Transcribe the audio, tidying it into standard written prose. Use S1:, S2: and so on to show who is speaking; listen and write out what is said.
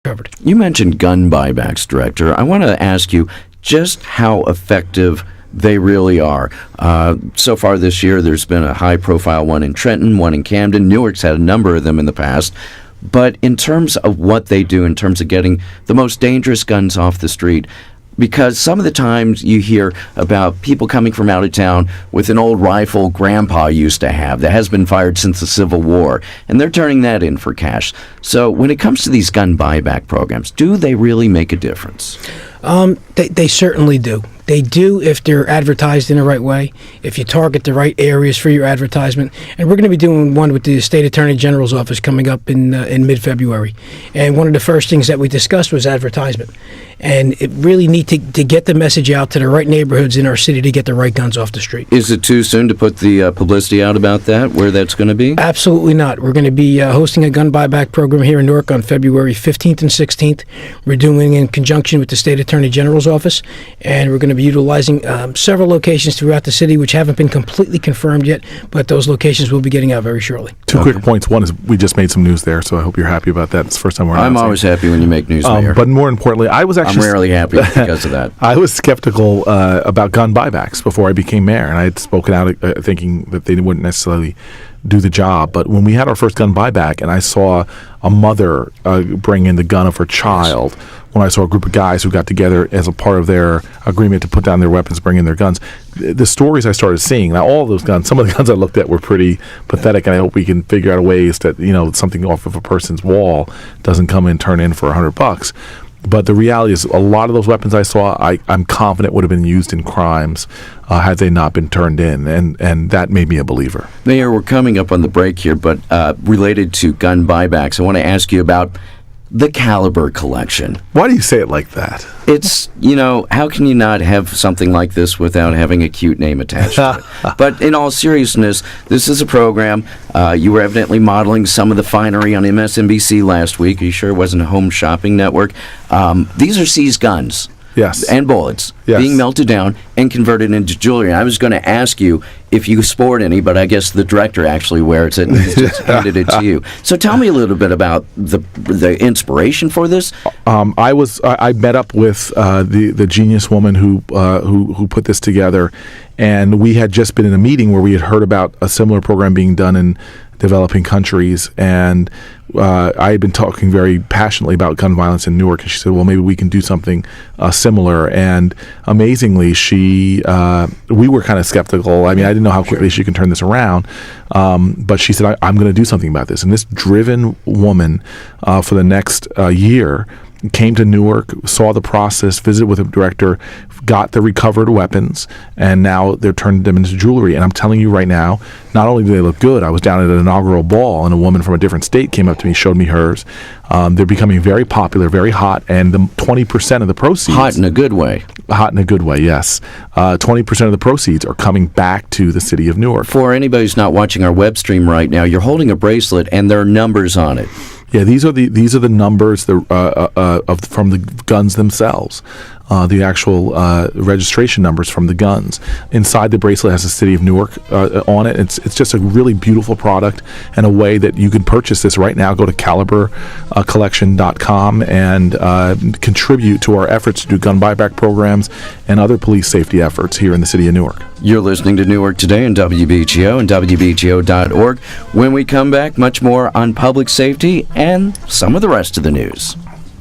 S1: covered.
S2: You mentioned gun buybacks, Director. I want to ask you just how effective they really are. So far this year, there's been a high-profile one in Trenton, one in Camden. Newark's had a number of them in the past. But in terms of what they do, in terms of getting the most dangerous guns off the street, because some of the times you hear about people coming from out of town with an old rifle Grandpa used to have that has been fired since the Civil War, and they're turning that in for cash. So when it comes to these gun buyback programs, do they really make a difference?
S1: They certainly do. They do if they're advertised in the right way, if you target the right areas for your advertisement. And we're going to be doing one with the State Attorney General's office coming up in mid-February. And one of the first things that we discussed was advertisement. And it really need to get the message out to the right neighborhoods in our city to get the right guns off the street.
S2: Is it too soon to put the publicity out about that, where that's going to be?
S1: Absolutely not. We're going to be hosting a gun buyback program here in Newark on February 15th and 16th. We're doing it in conjunction with the State Attorney General's office, and we're going to be utilizing several locations throughout the city which haven't been completely confirmed yet, but those locations will be getting out very shortly.
S3: Two quick points. One is we just made some news there, so I hope you're happy about that. It's the first time we're
S2: I'm always happy when you make news, Mayor.
S3: But more importantly, I'm
S2: rarely happy because of that.
S3: I was skeptical about gun buybacks before I became mayor, and I had spoken out thinking that they wouldn't necessarily do the job. But when we had our first gun buyback and I saw a mother bring in the gun of her child, when I saw a group of guys who got together as a part of their agreement to put down their weapons, bring in their guns, the stories I started seeing, now all of those guns, some of the guns I looked at were pretty pathetic, and I hope we can figure out ways that, something off of a person's wall doesn't come and turn in for $100. But the reality is, a lot of those weapons I saw, I'm confident would have been used in crimes had they not been turned in, and that made me a believer. Mayor,
S2: we're coming up on the break here, but related to gun buybacks, I want to ask you about the Caliber collection.
S3: Why do you say it like that?
S2: It's, how can you not have something like this without having a cute name attached to it? But in all seriousness, this is a program. You were evidently modeling some of the finery on MSNBC last week. Are you sure it wasn't a home shopping network? These are seized guns.
S3: Yes.
S2: And bullets being melted down and converted into jewelry. And I was going to ask you if you sport any, but I guess the director actually wears it and he's just handed it to you. So tell me a little bit about the inspiration for this.
S3: I met up with the genius woman who put this together, and we had just been in a meeting where we had heard about a similar program being done in developing countries, and I had been talking very passionately about gun violence in Newark, and she said, well, maybe we can do something similar. And amazingly, we were kind of skeptical. I mean, I didn't know how quickly she can turn this around, but she said, I'm going to do something about this. And this driven woman for the next year came to Newark, saw the process, visited with the director, got the recovered weapons, and now they're turning them into jewelry. And I'm telling you right now, not only do they look good, I was down at an inaugural ball, and a woman from a different state came up to me, showed me hers. They're becoming very popular, very hot, and the 20% of the proceeds...
S2: Hot in a good way.
S3: Hot in a good way, yes. 20% of the proceeds are coming back to the city of Newark.
S2: For anybody who's not watching our web stream right now, you're holding a bracelet, and there are numbers on it.
S3: Yeah, these are the numbers from the guns themselves. The actual registration numbers from the guns. Inside the bracelet has the city of Newark on it. It's just a really beautiful product, and a way that you can purchase this right now. Go to calibercollection.com and contribute to our efforts to do gun buyback programs and other police safety efforts here in the city of Newark.
S2: You're listening to Newark Today on WBGO and WBGO.org. When we come back, much more on public safety and some of the rest of the news.